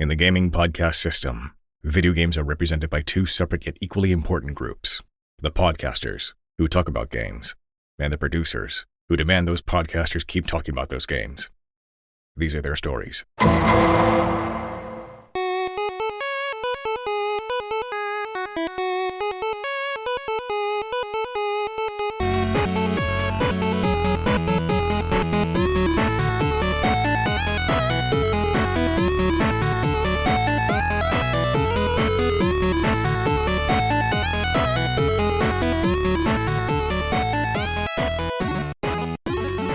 In the gaming podcast system, video games are represented by two separate yet equally important groups: the podcasters, who talk about games, and the producers, who demand those podcasters keep talking about those games. These are their stories.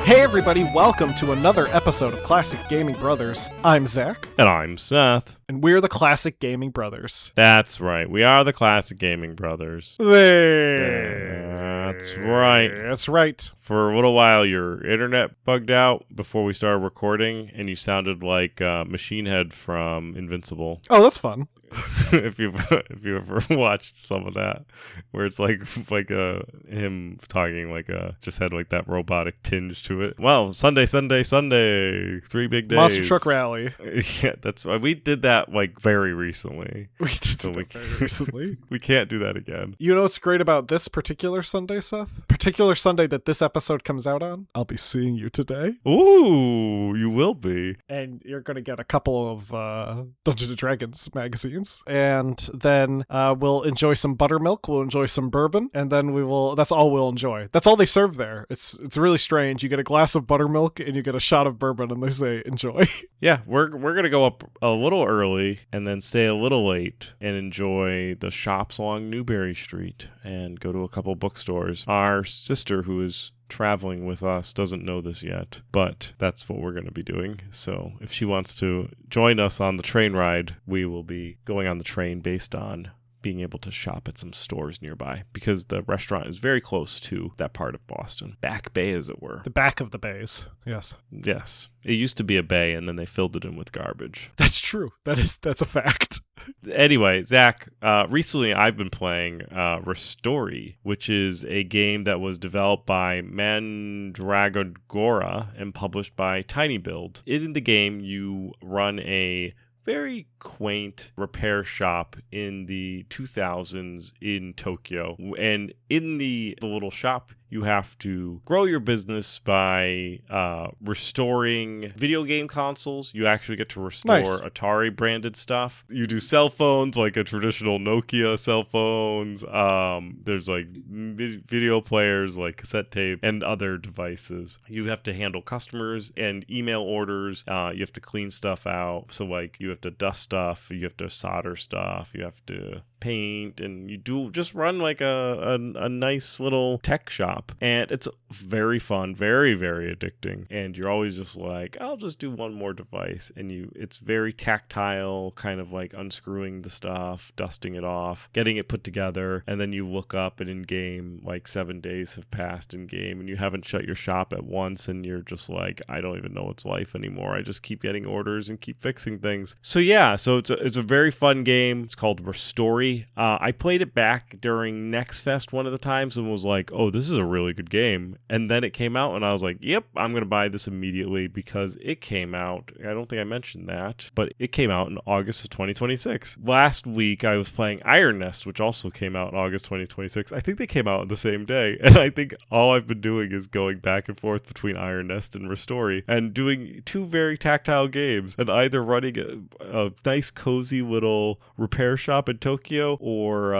Hey everybody, welcome to another episode of Classic Gaming Brothers. I'm Zach. And I'm Seth. And we're the Classic Gaming Brothers. That's right. We are the Classic Gaming Brothers. That's right. That's right. For a little while, your internet bugged out before we started recording, and you sounded like Machine Head from Invincible. Oh, that's fun. if you ever watched some of that, where it's like him talking just had like that robotic tinge to it. Well, Sunday, 3 big days. Monster Truck Rally. Yeah, that's why we did that like very recently. We did that very recently. We can't do that again. You know what's great about this particular Sunday, Seth? Particular Sunday that this episode comes out on? I'll be seeing you today. Ooh, you will be. And you're going to get a couple of Dungeons & Dragons magazines. And then we'll enjoy some buttermilk, we'll enjoy some bourbon, and then that's all we'll enjoy. That's all they serve there. It's really strange. You get a glass of buttermilk and you get a shot of bourbon and they say enjoy. Yeah, we're going to go up a little early and then stay a little late and enjoy the shops along Newberry Street and go to a couple bookstores. Our sister, who is traveling with us, doesn't know this yet, but that's what we're going to be doing. So if she wants to join us on the train ride, we will be going on the train based on being able to shop at some stores nearby, because the restaurant is very close to that part of Boston. Back Bay, as it were. The back of the bays, yes. Yes. It used to be a bay, and then they filled it in with garbage. That's true. That's a fact. Anyway, Zach, recently I've been playing Restory, which is a game that was developed by Mandragora and published by Tiny Build. In the game, you run a very quaint repair shop in the 2000s in Tokyo. And in the little shop, you have to grow your business by restoring video game consoles. You actually get to restore Atari branded stuff. You do cell phones, like a traditional Nokia cell phones. There's like video players, like cassette tape, and other devices. You have to handle customers and email orders. You have to clean stuff out. So like you have to dust stuff, you have to solder stuff, you have to paint, and you do just run like a nice little tech shop. And it's very fun, very, very addicting. And you're always just like, I'll just do one more device. And it's very tactile, kind of like unscrewing the stuff, dusting it off, getting it put together. And then you look up and in game, like 7 days have passed in game, and you haven't shut your shop at once. And you're just like, I don't even know it's life anymore. I just keep getting orders and keep fixing things. So yeah, so it's a very fun game. It's called Restory. I played it back during Next Fest one of the times and was like, oh, this is a really good game. And then it came out and I was like, yep, I'm going to buy this immediately, because it came out, I don't think I mentioned that, but it came out in August of 2026. Last week I was playing Iron Nest, which also came out in August 2026. I think they came out on the same day. And I think all I've been doing is going back and forth between Iron Nest and Restory and doing two very tactile games, and either running a nice cozy little repair shop in Tokyo or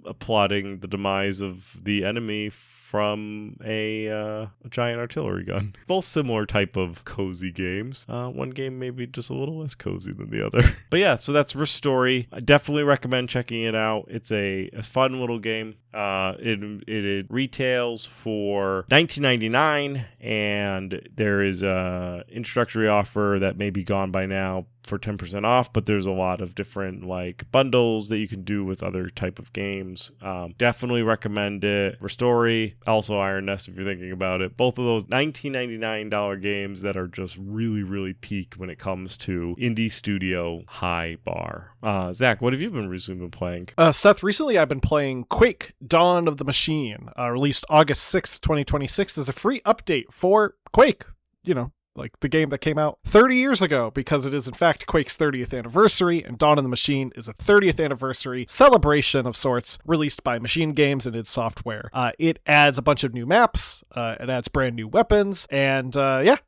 applauding the demise of the enemy from a giant artillery gun. Both similar type of cozy games. One game maybe just a little less cozy than the other. But yeah, so that's Restory. I definitely recommend checking it out. It's a fun little game. It retails for $19.99, and there is a introductory offer that may be gone by now for 10% off, but there's a lot of different like bundles that you can do with other type of games. Definitely recommend it. Restory, also Iron Nest if you're thinking about it. Both of those $19.99 games that are just really, really peak when it comes to indie studio high bar. Zach, what have you recently been playing? Seth, recently I've been playing Quake Dawn of the Machine, released August 6th, 2026 as a free update for Quake. You know, like the game that came out 30 years ago, because it is in fact Quake's 30th anniversary, and Dawn of the Machine is a 30th anniversary celebration of sorts released by Machine Games and id Software. It adds a bunch of new maps, it adds brand new weapons, and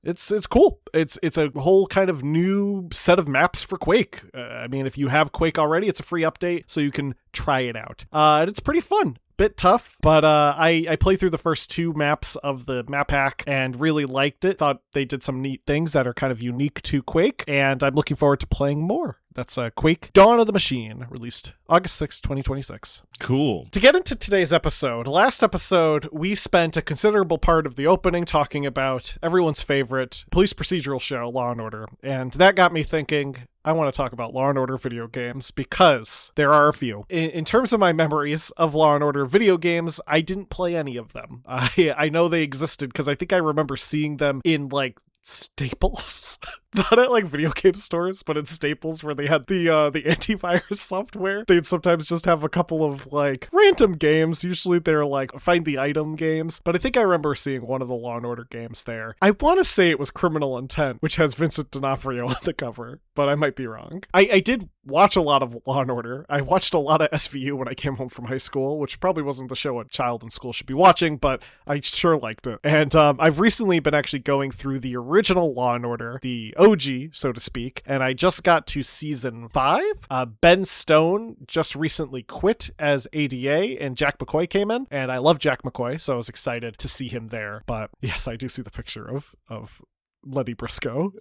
it's cool. It's a whole kind of new set of maps for Quake. I mean, if you have Quake already, it's a free update, so you can try it out. And it's pretty fun. Bit tough, but I played through the first 2 maps of the map pack and really liked it. Thought they did some neat things that are kind of unique to Quake, and I'm looking forward to playing more. That's Quake Dawn of the Machine, released August 6, 2026. Cool. To get into today's episode, last episode, we spent a considerable part of the opening talking about everyone's favorite police procedural show, Law & Order. And that got me thinking, I want to talk about Law & Order video games, because there are a few. In terms of my memories of Law & Order video games, I didn't play any of them. I know they existed because I think I remember seeing them in, like, Staples. Not at like video game stores, but in Staples, where they had the antivirus software. They'd sometimes just have a couple of like random games. Usually they're like find the item games, but I think I remember seeing one of the Law & Order games there. I want to say it was Criminal Intent, which has Vincent D'Onofrio on the cover, but I might be wrong. I did watch a lot of Law & Order. I watched a lot of SVU when I came home from high school, which probably wasn't the show a child in school should be watching, but I sure liked it. And I've recently been actually going through the original Law & Order, the OG, so to speak, and I just got to season 5. Ben Stone just recently quit as ADA, and Jack McCoy came in, and I love Jack McCoy, so I was excited to see him there. But yes, I do see the picture of Lenny Briscoe.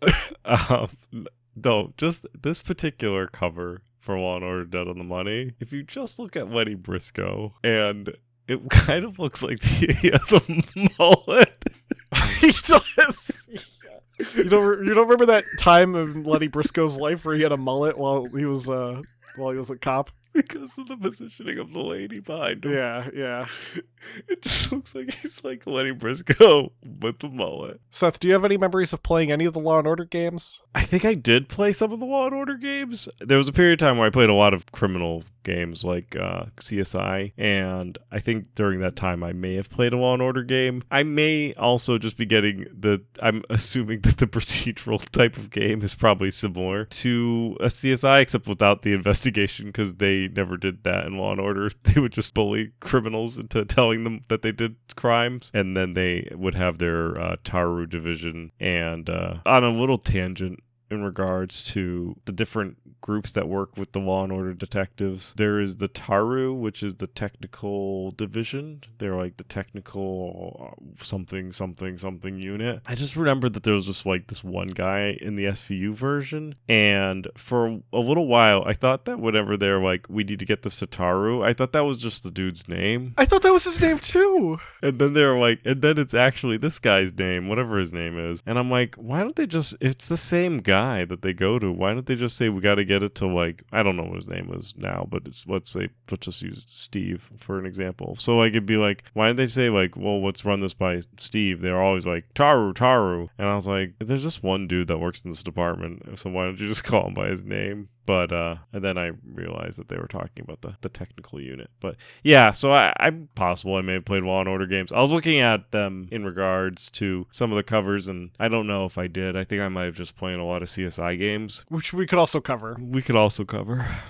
No, just this particular cover for Law & Order Dead on the Money, if you just look at Lenny Briscoe, and it kind of looks like he has a mullet. He does. You don't remember that time of Lenny Briscoe's life where he had a mullet while he was a cop? Because of the positioning of the lady behind him. Yeah. It just looks like he's like Lenny Briscoe with the mullet. Seth, do you have any memories of playing any of the Law & Order games? I think I did play some of the Law & Order games. There was a period of time where I played a lot of criminal games like CSI, and I think during that time I may have played a Law & Order game. I may also just be getting I'm assuming that the procedural type of game is probably similar to a CSI, except without the investigation, because they never did that in Law & Order. They would just bully criminals into telling them that they did crimes, and then they would have their Taru division. And on a little tangent in regards to the different groups that work with the Law & Order detectives, there is the Taru, which is the technical division. They're like the technical something unit. I just remember that there was just like this one guy in the SVU version, and for a little while I thought that whenever they're like, we need to get this to Taru, I thought that was just the dude's name. I thought that was his name too. And then they're like, and then it's actually this guy's name, whatever his name is. And I'm like, why don't they just, it's the same guy that they go to, why don't they just say we got to get it to, like, I don't know what his name is now, but it's, let's just use Steve for an example. So like, it'd be like, why did they say like, well, let's run this by Steve? They're always like Taru, and I was like, there's just one dude that works in this department, so why don't you just call him by his name? But and then I realized that they were talking about the technical unit. But yeah, so I'm possible I may have played Law & Order games. I was looking at them in regards to some of the covers, and I don't know if I did. I think I might have just played a lot of CSI games, which we could also cover.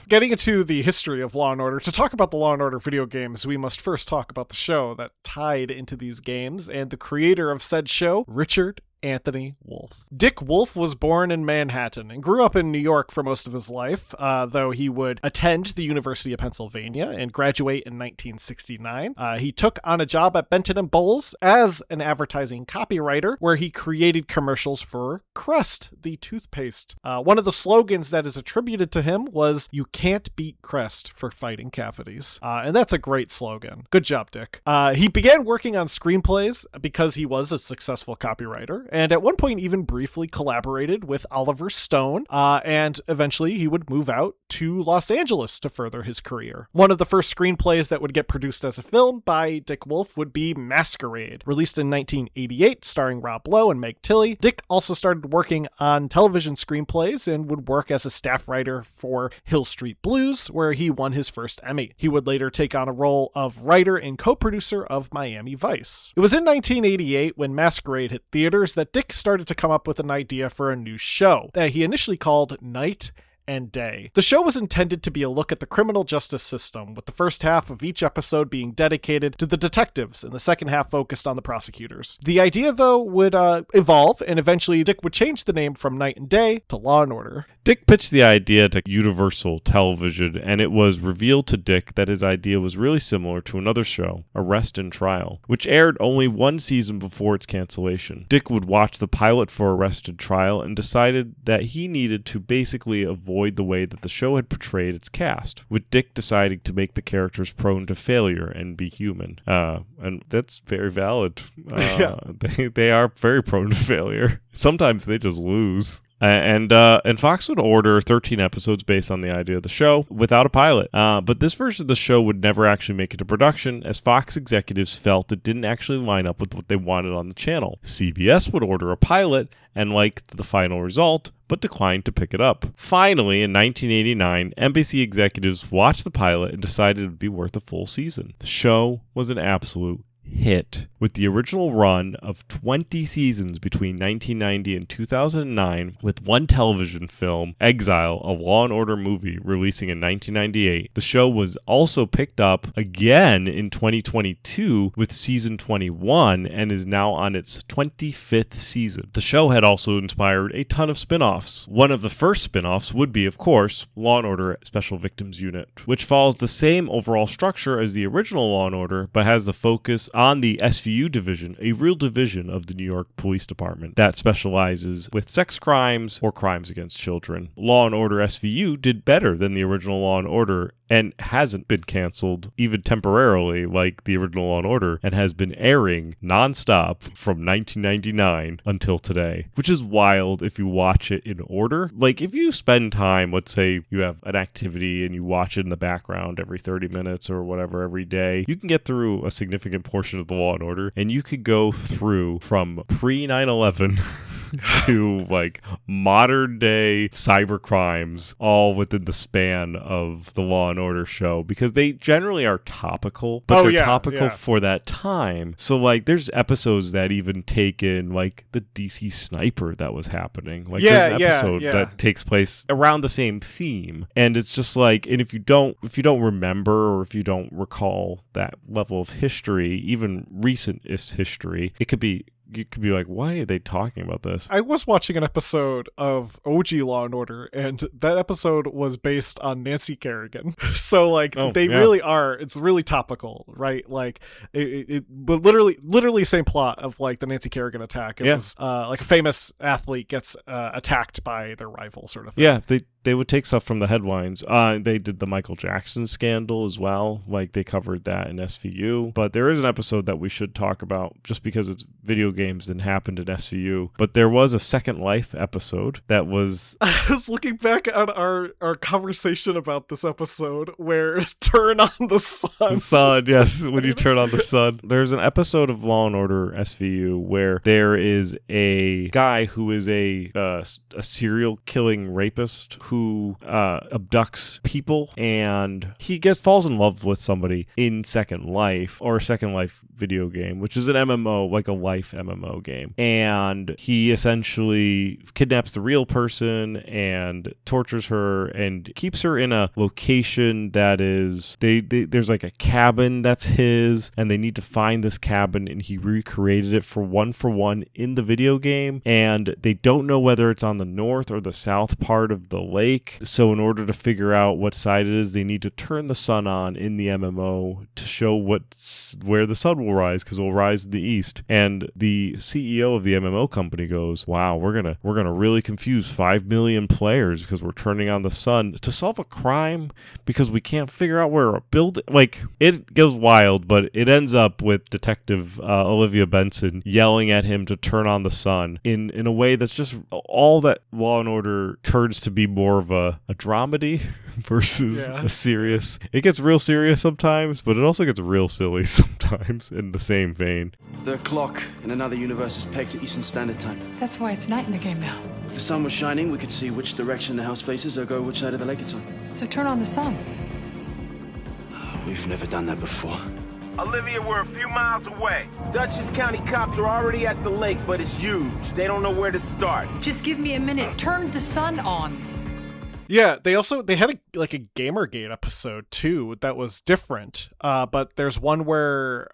Getting into the history of Law & Order, to talk about the Law & Order video games, we must first talk about the show that tied into these games and the creator of said show, Richard Anthony Wolff. Dick Wolff was born in Manhattan and grew up in New York for most of his life, though he would attend the University of Pennsylvania and graduate in 1969. He took on a job at Benton & Bowles as an advertising copywriter, where he created commercials for Crest, the toothpaste. One of the slogans that is attributed to him was, "You can't beat Crest for fighting cavities." And that's a great slogan. Good job, Dick. He began working on screenplays because he was a successful copywriter, and at one point even briefly collaborated with Oliver Stone, and eventually he would move out to Los Angeles to further his career. One of the first screenplays that would get produced as a film by Dick Wolff would be Masquerade, released in 1988, starring Rob Lowe and Meg Tilly. Dick also started working on television screenplays and would work as a staff writer for Hill Street Blues, where he won his first Emmy. He would later take on a role of writer and co-producer of Miami Vice. It was in 1988 when Masquerade hit theaters that Dick started to come up with an idea for a new show that he initially called Night and Day. The show was intended to be a look at the criminal justice system, with the first half of each episode being dedicated to the detectives and the second half focused on the prosecutors. The idea, though, would evolve, and eventually Dick would change the name from Night and Day to Law and Order. Dick pitched the idea to Universal Television, and it was revealed to Dick that his idea was really similar to another show, Arrest and Trial, which aired only one season before its cancellation. Dick would watch the pilot for Arrest and Trial and decided that he needed to basically avoid the way that the show had portrayed its cast, with Dick deciding to make the characters prone to failure and be human. And that's very valid. They are very prone to failure. Sometimes they just lose. And Fox would order 13 episodes based on the idea of the show without a pilot. But this version of the show would never actually make it to production, as Fox executives felt it didn't actually line up with what they wanted on the channel. CBS would order a pilot and liked the final result, but declined to pick it up. Finally, in 1989, NBC executives watched the pilot and decided it would be worth a full season. The show was an absolute hit, with the original run of 20 seasons between 1990 and 2009, with one television film, Exile, a Law and Order movie, releasing in 1998. The show was also picked up again in 2022 with season 21 and is now on its 25th season. The show had also inspired a ton of spin-offs. One of the first spin-offs would be, of course, Law and Order Special Victims Unit, which follows the same overall structure as the original Law and Order, but has the focus on the SVU division, a real division of the New York Police Department that specializes with sex crimes or crimes against children. Law and Order SVU did better than the original Law and Order and hasn't been canceled, even temporarily, like the original Law & Order, and has been airing nonstop from 1999 until today, which is wild if you watch it in order. Like, if you spend time, let's say you have an activity and you watch it in the background every 30 minutes or whatever every day, you can get through a significant portion of the Law & Order, and you could go through from pre-9/11 to like modern day cyber crimes all within the span of the Law and Order show, because they generally are topical, but they're topical for that time. So like there's episodes that even take in like the DC Sniper that was happening. Like there's an episode that takes place around the same theme. And it's just like, and if you don't remember, or if you don't recall that level of history, even recent history, you could be like, why are they talking about this? I was watching an episode of OG Law and Order, and that episode was based on Nancy Kerrigan. So like really are, it's really topical, right? Like but literally same plot of like the Nancy Kerrigan attack. It was like a famous athlete gets attacked by their rival, sort of thing. Yeah, they would take stuff from the headlines. They did the Michael Jackson scandal as well. Like they covered that in SVU. But there is an episode that we should talk about just because it's video games and happened in SVU. But there was a Second Life episode that was... I was looking back at our conversation about this episode where turn on the sun. The sun, yes. When you turn on the sun. There's an episode of Law and Order SVU where there is a guy who is a serial killing rapist who abducts people, and he falls in love with somebody in Second Life, or a Second Life video game, which is an MMO, like a life MMO game. And he essentially kidnaps the real person and tortures her and keeps her in a location that is, there's like a cabin that's his, and they need to find this cabin, and he recreated it for one in the video game, and they don't know whether it's on the north or the south part of the lake. So in order to figure out what side it is, they need to turn the sun on in the MMO to show where the sun will rise, because it will rise in the east. And the CEO of the MMO company goes, wow, we're gonna really confuse 5 million players because we're turning on the sun to solve a crime because we can't figure out where a building... Like, it goes wild, but it ends up with Detective Olivia Benson yelling at him to turn on the sun in a way that's just all that Law and Order turns to be more of a dramedy versus a serious... It gets real serious sometimes, but it also gets real silly sometimes in the same vein. The clock in another universe is pegged to Eastern Standard Time. That's why it's night in the game now. If the sun was shining, we could see which direction the house faces or go which side of the lake it's on. So turn on the sun. We've never done that before. Olivia, we're a few miles away. Dutchess County cops are already at the lake, but it's huge. They don't know where to start. Just give me a minute. Turn the sun on. Yeah, they had a Gamergate episode too that was different. But there's one where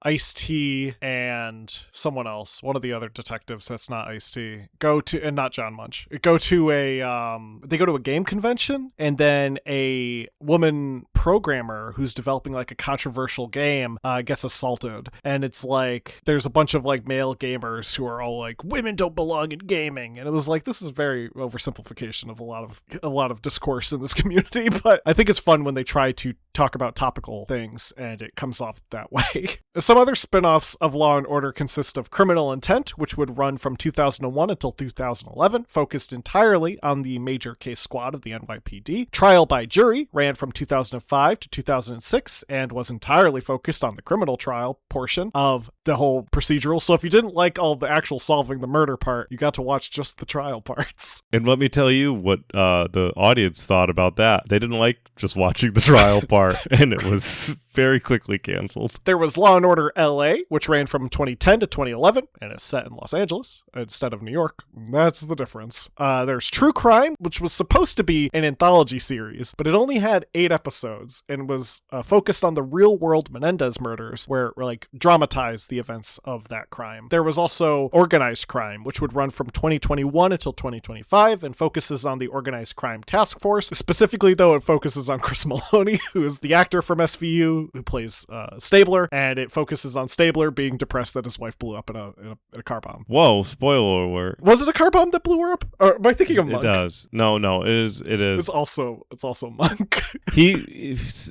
Ice-T and someone else, one of the other detectives that's not Ice-T, and not John Munch, go to a game convention, and then a woman programmer who's developing like a controversial game gets assaulted, and it's like there's a bunch of like male gamers who are all like, women don't belong in gaming, and it was like, this is very oversimplification of a lot of discourse in this community, but I think it's fun when they try to talk about topical things and it comes off that way. Some other spin-offs of Law & Order consist of Criminal Intent, which would run from 2001 until 2011, focused entirely on the major case squad of the NYPD. Trial by Jury ran from 2005 to 2006 and was entirely focused on the criminal trial portion of the whole procedural. So if you didn't like all the actual solving the murder part, you got to watch just the trial parts. And let me tell you what the audience thought about that. They didn't like just watching the trial part, and it was very quickly canceled. There was Law & Order LA, which ran from 2010 to 2011, and is set in Los Angeles instead of New York. That's the difference. There's True Crime, which was supposed to be an anthology series, but it only had 8 episodes and was focused on the real-world Menendez murders, where it like dramatized the events of that crime. There was also Organized Crime, which would run from 2021 until 2025 and focuses on the Organized Crime Task Force. Specifically, though, it focuses on Chris Maloney, who is the actor from SVU, who plays Stabler, and it focuses on Stabler being depressed that his wife blew up in a car bomb. Whoa, spoiler alert. Was it a car bomb that blew her up? Or am I thinking of Monk? It does. No, it is. It's also Monk.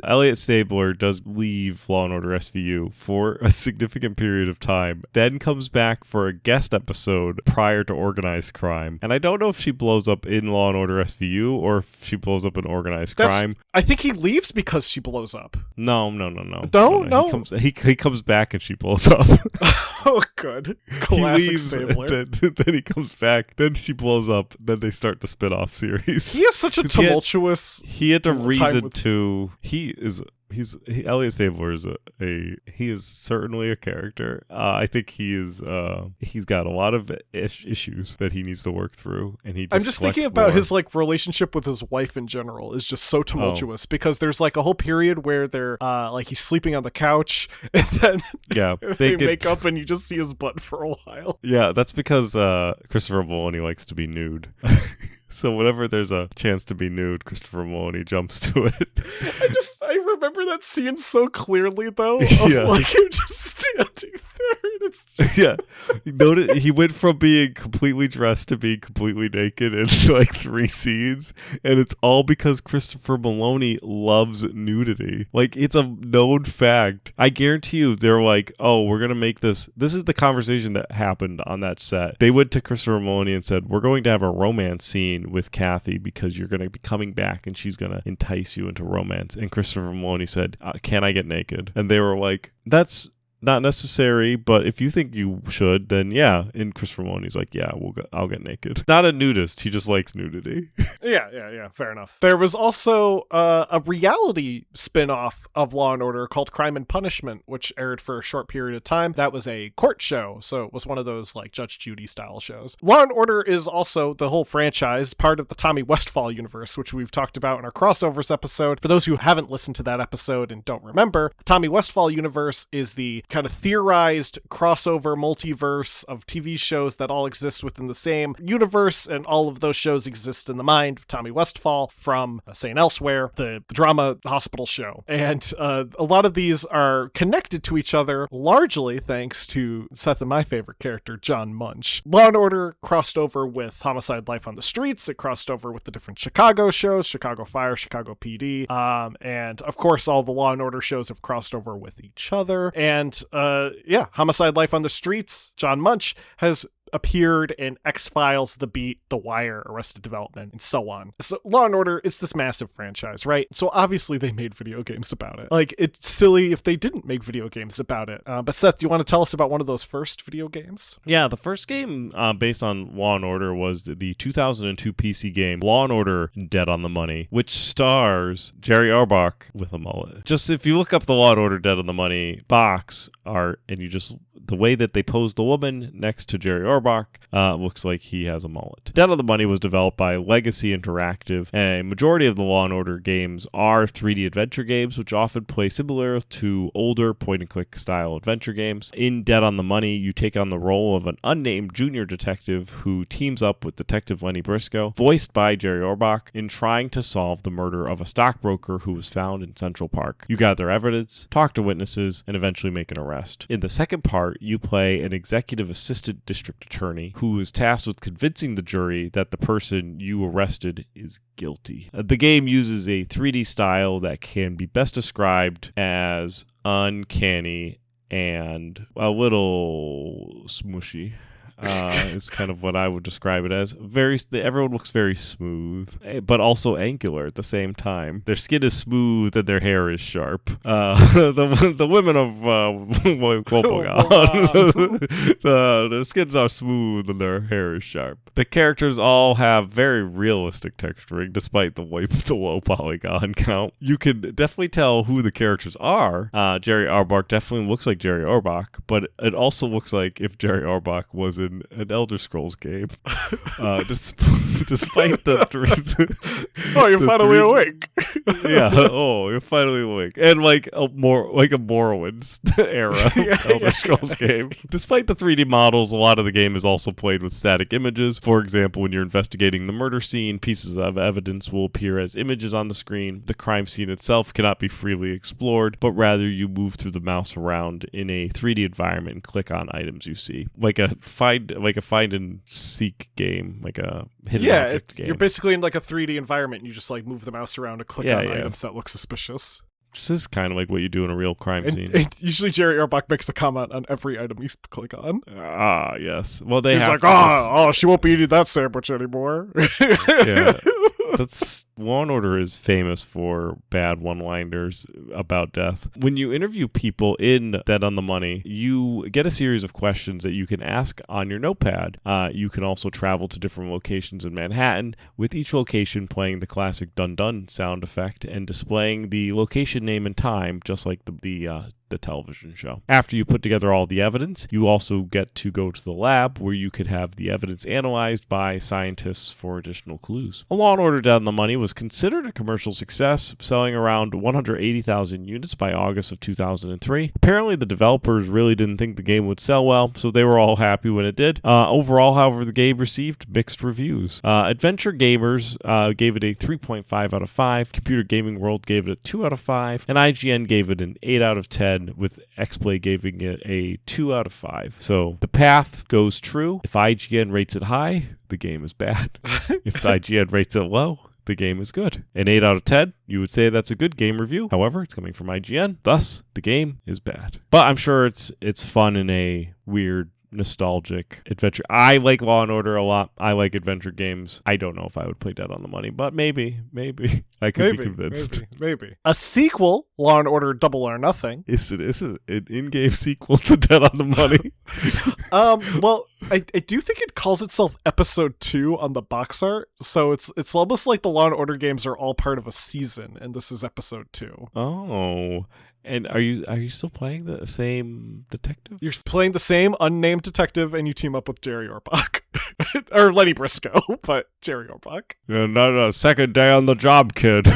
Elliot Stabler does leave Law & Order SVU for a significant period of time, then comes back for a guest episode prior to Organized Crime. And I don't know if she blows up in Law & Order SVU or if she blows up in Organized Crime. I think he leaves because she blows up. No. No. He comes back and she blows up. Oh, good. Classic He leaves, Stabler. then he comes back, then she blows up, then they start the spin-off series. He has such a tumultuous... He had to reason to... Elliot Stabler is he is certainly a character. I think he's got a lot of issues that he needs to work through, and I'm just thinking about his like relationship with his wife in general is just so tumultuous because there's like a whole period where they're like he's sleeping on the couch and then they make up and you just see his butt for a while. Yeah, that's because Christopher Maloney likes to be nude. So whenever there's a chance to be nude, Christopher Maloney jumps to it. I remember that scene so clearly, though, of like him just standing there. And it's yeah. He went from being completely dressed to being completely naked in like 3 scenes, and it's all because Christopher Maloney loves nudity. Like, it's a known fact. I guarantee you, they're like, oh, we're gonna make this. This is the conversation that happened on that set. They went to Christopher Maloney and said, we're going to have a romance scene with Kathy because you're going to be coming back and she's going to entice you into romance. And Christopher Maloney said, can I get naked? And they were like, that's not necessary, but if you think you should, then yeah. And Christopher Maloney's like, yeah, I'll get naked. Not a nudist. He just likes nudity. Yeah. Fair enough. There was also a reality spin-off of Law & Order called Crime and Punishment, which aired for a short period of time. That was a court show, so it was one of those like Judge Judy style shows. Law & Order is also the whole franchise, part of the Tommy Westphall universe, which we've talked about in our crossovers episode. For those who haven't listened to that episode and don't remember, the Tommy Westphall universe is the kind of theorized crossover multiverse of TV shows that all exist within the same universe, and all of those shows exist in the mind of Tommy Westphall from St. Elsewhere, the drama hospital show. And a lot of these are connected to each other largely thanks to Seth and my favorite character, John Munch. Law & Order crossed over with Homicide: Life on the Streets. It crossed over with the different Chicago shows, Chicago Fire, Chicago PD, and of course all the Law & Order shows have crossed over with each other. And Homicide: Life on the Streets, John Munch has appeared in X-Files, The Beat, The Wire, Arrested Development, and so on. So Law & Order, it's this massive franchise, right? So obviously they made video games about it. Like, it's silly if they didn't make video games about it. But Seth, do you want to tell us about one of those first video games? Yeah, the first game based on Law & Order was the 2002 PC game Law & Order Dead on the Money, which stars Jerry Orbach with a mullet. Just if you look up the Law & Order Dead on the Money box art, and you just, the way that they pose the woman next to Jerry Orbach looks like he has a mullet. Dead on the Money was developed by Legacy Interactive, and a majority of the Law & Order games are 3D adventure games, which often play similar to older point-and-click style adventure games. In Dead on the Money, you take on the role of an unnamed junior detective who teams up with Detective Lenny Briscoe, voiced by Jerry Orbach, in trying to solve the murder of a stockbroker who was found in Central Park. You gather evidence, talk to witnesses, and eventually make an arrest. In the second part, you play an executive assistant district attorney who is tasked with convincing the jury that the person you arrested is guilty. The game uses a 3D style that can be best described as uncanny and a little smushy. Is kind of what I would describe it as. Everyone looks very smooth, but also angular at the same time. Their skin is smooth and their hair is sharp. The women of their skins are smooth and their hair is sharp. The characters all have very realistic texturing, despite the low polygon count. You can definitely tell who the characters are. Jerry Orbach definitely looks like Jerry Orbach, but it also looks like if Jerry Orbach was in an Elder Scrolls game. Despite the oh, you're finally awake. Yeah. Oh, you're finally awake. And like a Morrowind era Elder Scrolls game. Despite the 3D models, a lot of the game is also played with static images. For example, when you're investigating the murder scene, pieces of evidence will appear as images on the screen. The crime scene itself cannot be freely explored, but rather you move through the mouse around in a 3D environment and click on items you see. Like a find and seek game, like a hidden object game. You're basically in like a 3D environment and you just like move the mouse around to click on items that look suspicious. This is kind of like what you do in a real crime scene. And usually Jerry Orbach makes a comment on every item you click on. Ah, yes. Well, he's like, she won't be eating that sandwich anymore. Yeah. That's Law & Order is famous for bad one-liners about death. When you interview people in Dead on the Money, you get a series of questions that you can ask on your notepad. You can also travel to different locations in Manhattan, with each location playing the classic dun-dun sound effect and displaying the location name and time, just like the television show. After you put together all the evidence, you also get to go to the lab where you could have the evidence analyzed by scientists for additional clues. Law & Order Dead on the Money was considered a commercial success, selling around 180,000 units by August of 2003. Apparently, the developers really didn't think the game would sell well, so they were all happy when it did. Overall, however, the game received mixed reviews. Adventure Gamers gave it a 3.5 out of 5, Computer Gaming World gave it a 2 out of 5, and IGN gave it an 8 out of 10, with XPlay giving it a 2 out of 5. So the path goes true. If IGN rates it high, the game is bad. If IGN rates it low, the game is good. An 8 out of 10, you would say that's a good game review. However, it's coming from IGN. Thus, the game is bad. But I'm sure it's fun in a weird, nostalgic adventure. I like Law & Order a lot. I like adventure games. I don't know if I would play Dead on the Money, but maybe I could be convinced. Maybe. A sequel, Law & Order Double or Nothing. Is it an in-game sequel to Dead on the Money? Well, I do think it calls itself Episode 2 on the box art, so it's almost like the Law & Order games are all part of a season, and this is Episode 2. Oh. And are you still playing the same detective? You're playing the same unnamed detective, and you team up with Jerry Orbach. Or Lenny Briscoe, but Jerry Orbach. Yeah, not a second day on the job, kid.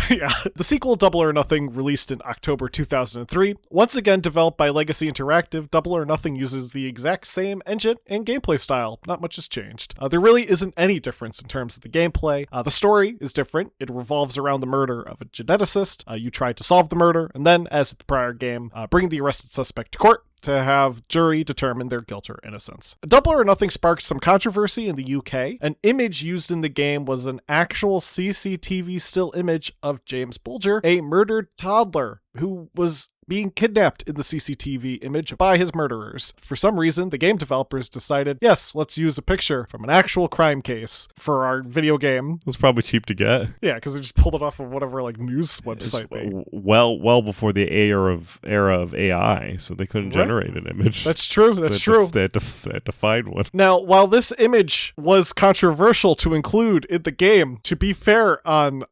Yeah. The sequel, Double or Nothing, released in October 2003. Once again developed by Legacy Interactive, Double or Nothing uses the exact same engine and gameplay style. Not much has changed. There really isn't any difference in terms of the gameplay. The story is different. It revolves around the murder of a geneticist. You try to solve the murder, and then, as with the prior game, bring the arrested suspect to court to have jury determine their guilt or innocence. Double or Nothing sparked some controversy in the UK. An image used in the game was an actual CCTV still image of James Bulger, a murdered toddler who was being kidnapped in the CCTV image by his murderers. For some reason, the game developers decided, yes, let's use a picture from an actual crime case for our video game. It was probably cheap to get. Yeah, because they just pulled it off of whatever news website. Well before the era of AI, so they couldn't generate an image. That's true. That's true. They had to find one. Now, while this image was controversial to include in the game, to be fair on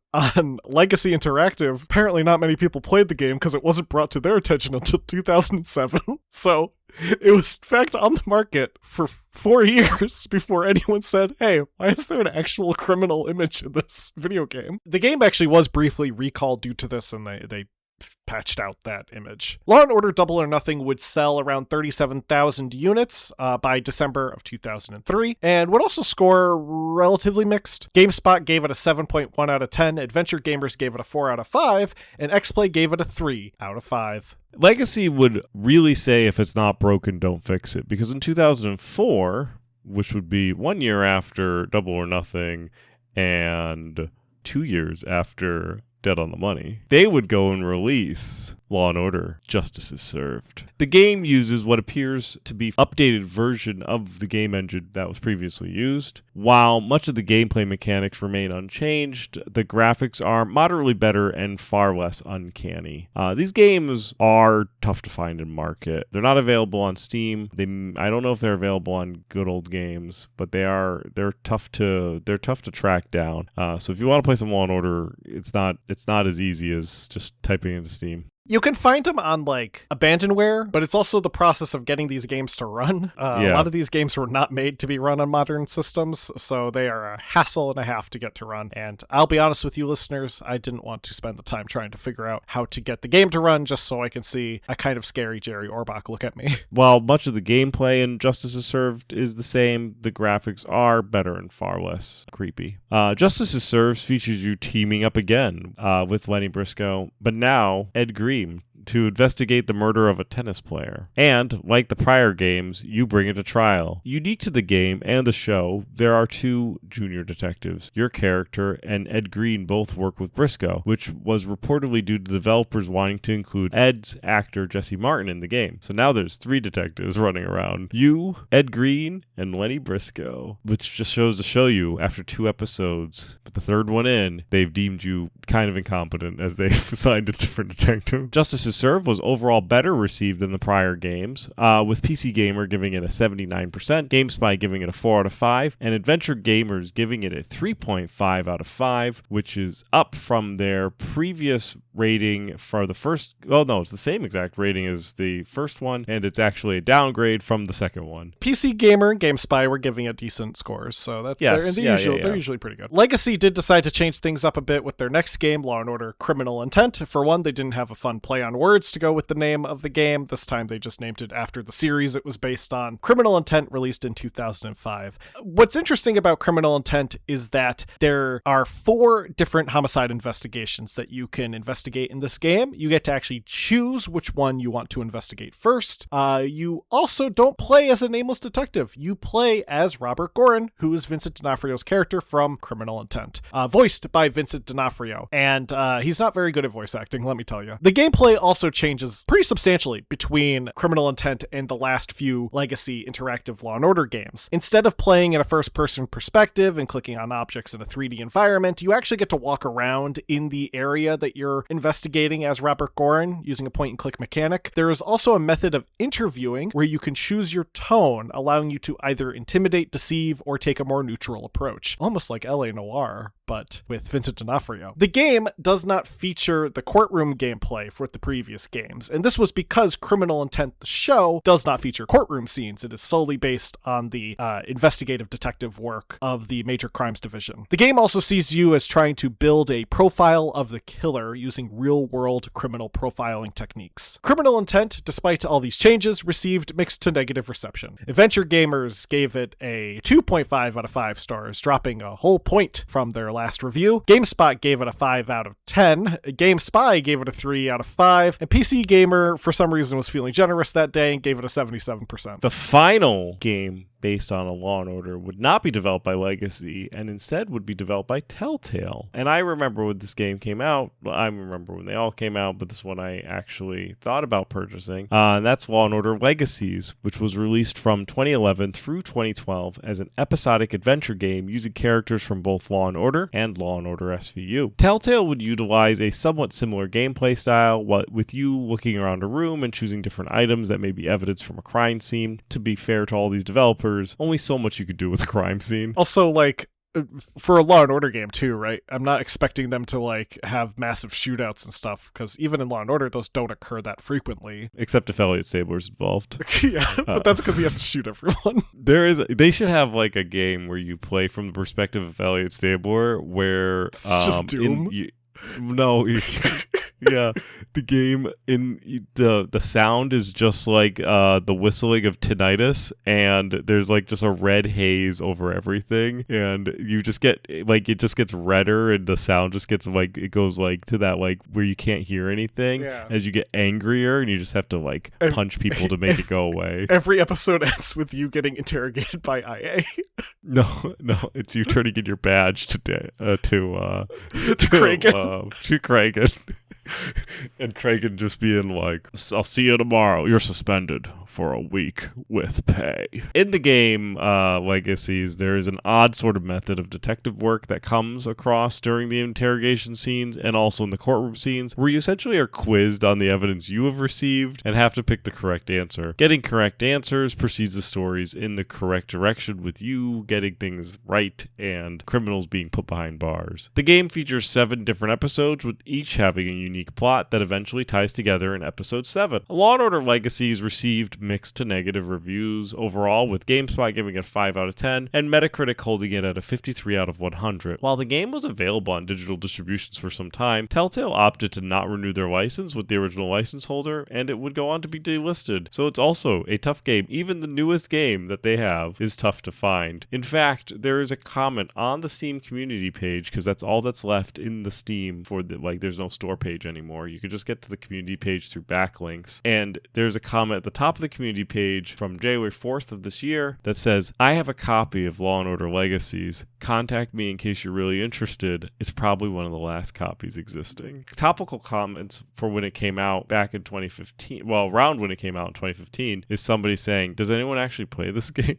Legacy Interactive, apparently not many people played the game because it wasn't brought to their attention until 2007. So it was in fact on the market for 4 years before anyone said, hey, why is there an actual criminal image in this video game? The game actually was briefly recalled due to this, and they patched out that image. Law & Order Double or Nothing would sell around 37,000 units by December of 2003, and would also score relatively mixed. GameSpot gave it a 7.1 out of 10, Adventure Gamers gave it a 4 out of 5, and XPlay gave it a 3 out of 5. Legacy would really say if it's not broken, don't fix it, because in 2004, which would be 1 year after Double or Nothing and 2 years after Dead on the Money, they would go and release Law & Order Justice is Served. The game uses what appears to be an updated version of the game engine that was previously used. While much of the gameplay mechanics remain unchanged, the graphics are moderately better and far less uncanny. These games are tough to find in market. They're not available on Steam. I don't know if they're available on Good Old Games, but they're tough to track down. So if you want to play some Law & Order, it's not as easy as just typing into Steam. You can find them on Abandonware, but it's also the process of getting these games to run. A lot of these games were not made to be run on modern systems, so they are a hassle and a half to get to run. And I'll be honest with you listeners, I didn't want to spend the time trying to figure out how to get the game to run just so I can see a kind of scary Jerry Orbach look at me. While much of the gameplay in Justice is Served is the same, the graphics are better and far less creepy. Justice is Served features you teaming up again with Lenny Briscoe, but now Ed Green, to investigate the murder of a tennis player. And, like the prior games, you bring it to trial. Unique to the game and the show, there are 2 junior detectives. Your character and Ed Green both work with Briscoe, which was reportedly due to developers wanting to include Ed's actor Jesse Martin in the game. So now there's 3 detectives running around. You, Ed Green, and Lenny Briscoe. Which just shows to show you, after 2 episodes, but the 3rd one in, they've deemed you kind of incompetent as they've assigned a different detective. Justice is Served was overall better received than the prior games, with PC Gamer giving it a 79%, GameSpy giving it a 4 out of 5, and Adventure Gamers giving it a 3.5 out of 5, which is up from their previous rating for the first... Well, no, it's the same exact rating as the first one, and it's actually a downgrade from the second one. PC Gamer and GameSpy were giving it decent scores, so that's they're usually pretty good. Legacy did decide to change things up a bit with their next game, Law & Order Criminal Intent. For one, they didn't have a fun play on words to go with the name of the game. This time they just named it after the series it was based on. Criminal Intent released in 2005. What's interesting about Criminal Intent is that there are 4 different homicide investigations that you can investigate in this game. You get to actually choose which one you want to investigate first. You also don't play as a nameless detective. You play as Robert Gorin, who is Vincent D'Onofrio's character from Criminal Intent, voiced by Vincent D'Onofrio. And he's not very good at voice acting, let me tell you. The gameplay also changes pretty substantially between Criminal Intent and the last few Legacy interactive Law & Order games. Instead of playing in a first-person perspective and clicking on objects in a 3D environment, you actually get to walk around in the area that you're investigating as Robert Gorin using a point-and-click mechanic. There is also a method of interviewing where you can choose your tone, allowing you to either intimidate, deceive, or take a more neutral approach. Almost like L.A. Noire, but with Vincent D'Onofrio. The game does not feature the courtroom gameplay for the previous games, and this was because Criminal Intent, the show, does not feature courtroom scenes. It is solely based on the investigative detective work of the Major Crimes Division. The game also sees you as trying to build a profile of the killer using real-world criminal profiling techniques. Criminal Intent, despite all these changes, received mixed to negative reception. Adventure Gamers gave it a 2.5 out of 5 stars, dropping a whole point from their last review. GameSpot gave it a 5 out of 10. GameSpy gave it a 3 out of 5. And PC Gamer, for some reason, was feeling generous that day and gave it a 77%. The final game based on a Law & Order would not be developed by Legacy and instead would be developed by Telltale. And I remember when this game came out. I remember when they all came out, but this one I actually thought about purchasing. And that's Law & Order Legacies, which was released from 2011 through 2012 as an episodic adventure game using characters from both Law & Order and Law & Order SVU. Telltale would utilize a somewhat similar gameplay style, with you looking around a room and choosing different items that may be evidence from a crime scene. To be fair to all these developers, only so much you could do with a crime scene. Also, like, for a Law & Order game too, right? I'm not expecting them to like have massive shootouts and stuff, because even in Law & Order, those don't occur that frequently. Except if Elliot Stabler's involved. Yeah, but that's because he has to shoot everyone. They should have like a game where you play from the perspective of Elliot Stabler, where It's just Doom. Yeah, the game in the sound is just like the whistling of tinnitus, and there's like just a red haze over everything, and you just get like it just gets redder, and the sound just gets like it goes like to that like where you can't hear anything as you get angrier, and you just have to like punch people to make it go away. Every episode ends with you getting interrogated by IA. No, it's you turning in your badge to Kragen. To Kragen. And Kragen just being like, I'll see you tomorrow. You're suspended for a week with pay. In the game Legacies, there is an odd sort of method of detective work that comes across during the interrogation scenes and also in the courtroom scenes, where you essentially are quizzed on the evidence you have received and have to pick the correct answer. Getting correct answers proceeds the stories in the correct direction, with you getting things right and criminals being put behind bars. The game features 7 different episodes, with each having a unique plot that eventually ties together in episode 7. Law & Order Legacies received mixed to negative reviews overall, with GameSpot giving it 5 out of 10 and Metacritic holding it at a 53 out of 100. While the game was available on digital distributions for some time, Telltale opted to not renew their license with the original license holder, and it would go on to be delisted. So it's also a tough game. Even the newest game that they have is tough to find. In fact, there is a comment on the Steam community page, because that's all that's left in the Steam for the there's no store page anymore. You could just get to the community page through backlinks. And there's a comment at the top of the community page from January 4th of this year that says, I have a copy of Law & Order Legacies. Contact me in case you're really interested. It's probably one of the last copies existing. Topical comments for when it came out back in 2015, well, around when it came out in 2015, is somebody saying, does anyone actually play this game?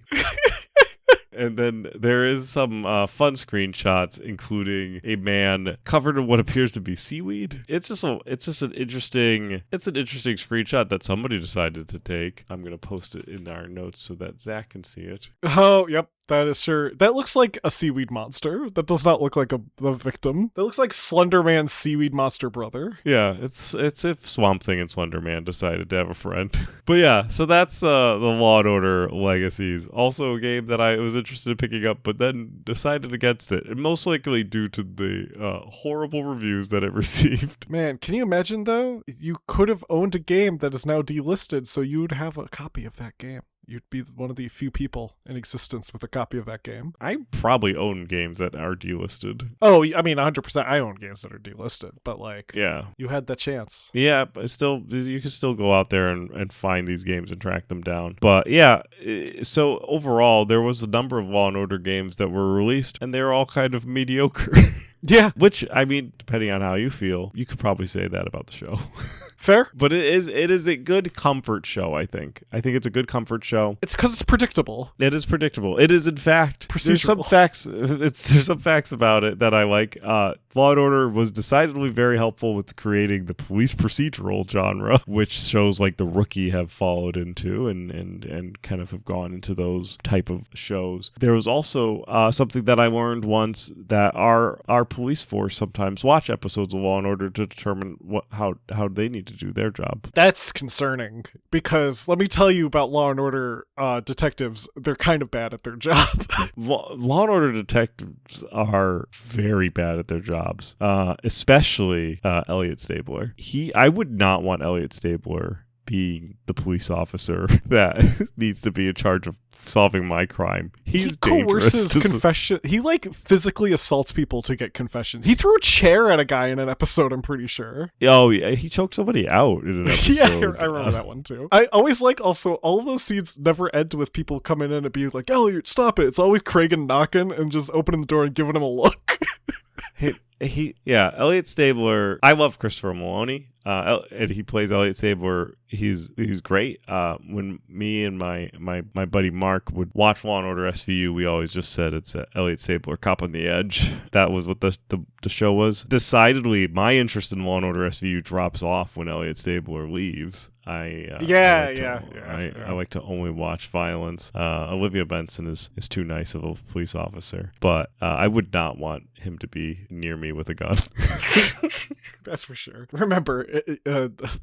And then there is some fun screenshots, including a man covered in what appears to be seaweed. It's an interesting screenshot that somebody decided to take. I'm gonna post it in our notes so that Zach can see it. Oh, yep. That is sure. That looks like a seaweed monster. That does not look like the victim. That looks like Slender Man's seaweed monster brother. Yeah, it's if Swamp Thing and Slender Man decided to have a friend. But yeah, so that's the Law & Order Legacies. Also a game that I was interested in picking up, but then decided against it. And most likely due to the horrible reviews that it received. Man, can you imagine though? You could have owned a game that is now delisted, so you would have a copy of that game. You'd be one of the few people in existence with a copy of that game. I probably own games that are delisted. Oh, I mean, 100%. I own games that are delisted, but like, yeah, you had that chance. Yeah, but still, you can still go out there and find these games and track them down. But yeah, so overall, there was a number of Law & Order games that were released, and they were all kind of mediocre. Yeah. Which, I mean, depending on how you feel, you could probably say that about the show. Fair. But it is a good comfort show, I think. I think it's a good comfort show. It's because it's predictable. It is predictable. It is, in fact, procedural. There's some facts about it that I like. Law & Order was decidedly very helpful with creating the police procedural genre, which shows like The Rookie have followed into and kind of have gone into those type of shows. There was also something that I learned once, that our police force sometimes watch episodes of Law & Order to determine how they need to do their job. That's concerning, because let me tell you about Law & Order detectives. They're kind of bad at their job. Law & Order detectives are very bad at their jobs, especially Elliot Stabler. I would not want Elliot Stabler being the police officer that needs to be in charge of solving my crime. He's he coerces dangerous. confession. He like physically assaults people to get confessions. He threw a chair at a guy in an episode, I'm pretty sure. Oh, yeah, he choked somebody out in an episode. Yeah, I remember that one too. I always like also all of those scenes never end with people coming in and being like, Elliot, stop it. It's always Kragen knocking and just opening the door and giving him a look. Elliot Stabler. I love Christopher Maloney. And he plays Elliot Stabler. He's great. When me and my buddy Mark would watch Law and Order SVU, we always just said it's Elliot Stabler, cop on the edge. That was what the show was. Decidedly, my interest in Law and Order SVU drops off when Elliot Stabler leaves. I like to only watch violence. Olivia Benson is too nice of a police officer, but I would not want him to be near me with a gun. That's for sure. Remember,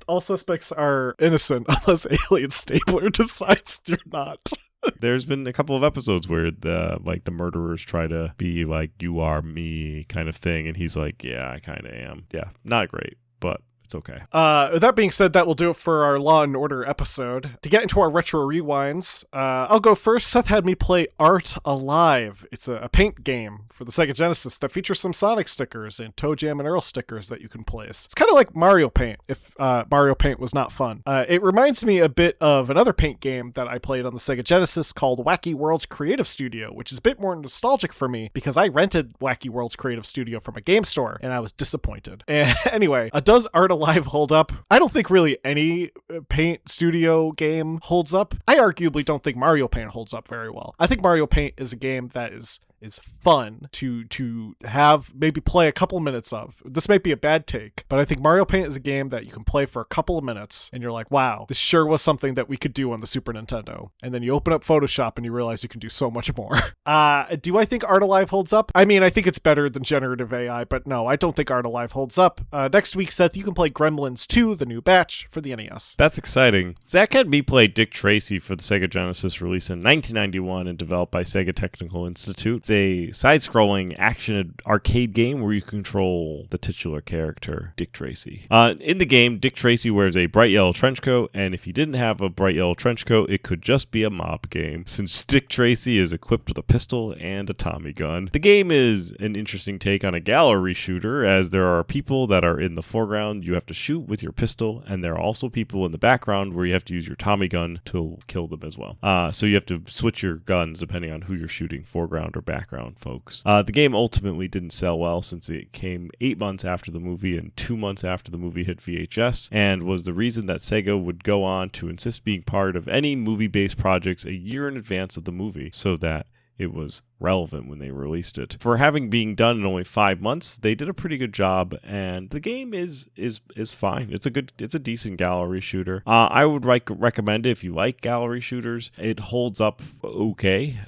all suspects are innocent unless Elliot Stabler decides you're not. There's been a couple of episodes where the murderers try to be like, you are me kind of thing, and he's like, yeah, I kind of am. Yeah, not great, but it's okay. With that being said, that will do it for our Law and Order episode. To get into our retro rewinds, I'll go first. Seth had me play Art Alive. It's a paint game for the Sega Genesis that features some Sonic stickers and Toe Jam and Earl stickers that you can place. It's kind of like Mario Paint, if Mario Paint was not fun. It reminds me a bit of another paint game that I played on the Sega Genesis called Wacky Worlds Creative Studio, which is a bit more nostalgic for me because I rented Wacky Worlds Creative Studio from a game store and I was disappointed. And anyway, does Art Alive hold up? I don't think really any Paint Studio game holds up. I arguably don't think Mario Paint holds up very well. I think Mario Paint is a game that is fun to have maybe play a couple minutes of. This might be a bad take, but I think Mario Paint is a game that you can play for a couple of minutes and you're like, wow, this sure was something that we could do on the Super Nintendo. And then you open up Photoshop and you realize you can do so much more. Do I think Art Alive holds up? I mean, I think it's better than generative AI, but no, I don't think Art Alive holds up. Next week, Seth, you can play Gremlins 2, the new batch for the NES. That's exciting. Zach had me play Dick Tracy for the Sega Genesis, released in 1991 and developed by Sega Technical Institute. It's a side-scrolling action arcade game where you control the titular character, Dick Tracy. In the game, Dick Tracy wears a bright yellow trench coat, and if he didn't have a bright yellow trench coat, it could just be a mob game, since Dick Tracy is equipped with a pistol and a Tommy gun. The game is an interesting take on a gallery shooter, as there are people that are in the foreground you have to shoot with your pistol, and there are also people in the background where you have to use your Tommy gun to kill them as well. So you have to switch your guns depending on who you're shooting, foreground or background, folks. The game ultimately didn't sell well since it came 8 months after the movie and 2 months after the movie hit VHS, and was the reason that Sega would go on to insist being part of any movie-based projects a year in advance of the movie, so that it was relevant when they released it. For having being done in only 5 months, they did a pretty good job, and the game is fine. It's a decent gallery shooter. I would recommend it if you like gallery shooters. It holds up okay.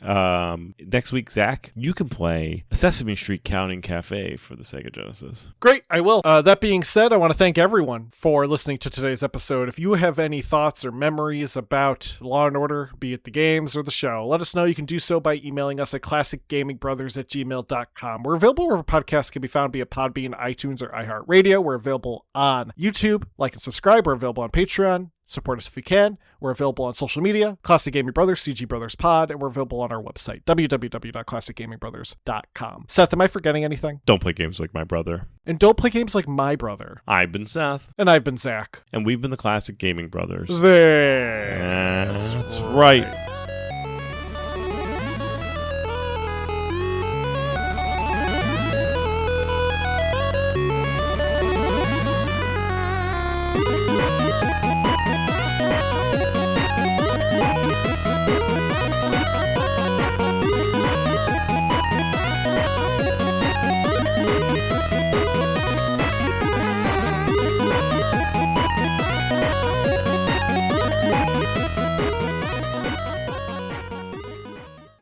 Next week, Zach, you can play Sesame Street Counting Cafe for the Sega Genesis. Great, I will. That being said, I want to thank everyone for listening to today's episode. If you have any thoughts or memories about Law & Order, be it the games or the show, let us know. You can do so by emailing us at classicgamingbrothers@gmail.com. We're available wherever podcasts can be found via Podbean, iTunes, or iHeartRadio. We're available on YouTube. Like and subscribe. We're available on Patreon. Support us if you can. We're available on social media, Classic Gaming Brothers, CG Brothers Pod, and we're available on our website, www.classicgamingbrothers.com. Seth, am I forgetting anything? Don't play games like my brother. And don't play games like my brother. I've been Seth. And I've been Zach. And we've been the Classic Gaming Brothers. That's right.